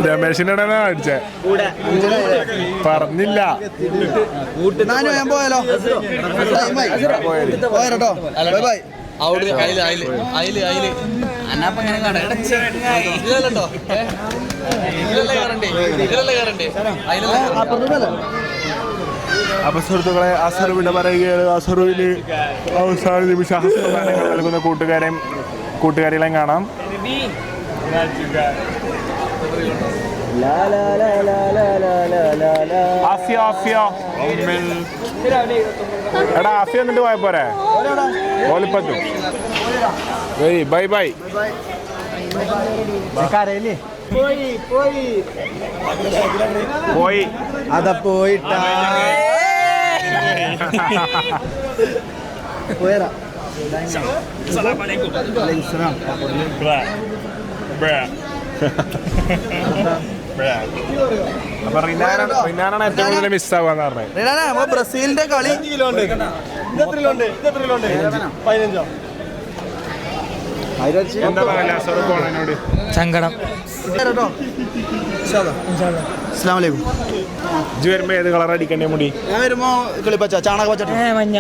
രമേശിനെ അടിച്ചേ പറഞ്ഞില്ല ഞാൻ പോയാലോ പോയാലോ ബൈ ബൈ അവിടെ അയില് അന്നാപ്പ ഇങ്ങനെ ഇതിലല്ലോ അപ്പൊ സുഹൃത്തുക്കളെ അസർ വിട പറയുകയാണ്. അസറുവിന് അവസാന നിമിഷ ഹസ്തദാനങ്ങൾ നൽകുന്ന കൂട്ടുകാരികളെയും കാണാം. എടാ ആഫിയ എന്നിട്ട് പോയ പോരെ ഓലിപ്പറ്റും. Bye bye. പോയി അതാ പോയിട്ടാ പോയരാ. ബ്രസീലിന്റെ കളി സങ്കടം. വരുമ്പോ ഏത് കളർ അടിക്കണ്ടേ മുടി? ഞാൻ വരുമ്പോ കിളിപ്പച്ച ചാണക പച്ച മഞ്ഞ.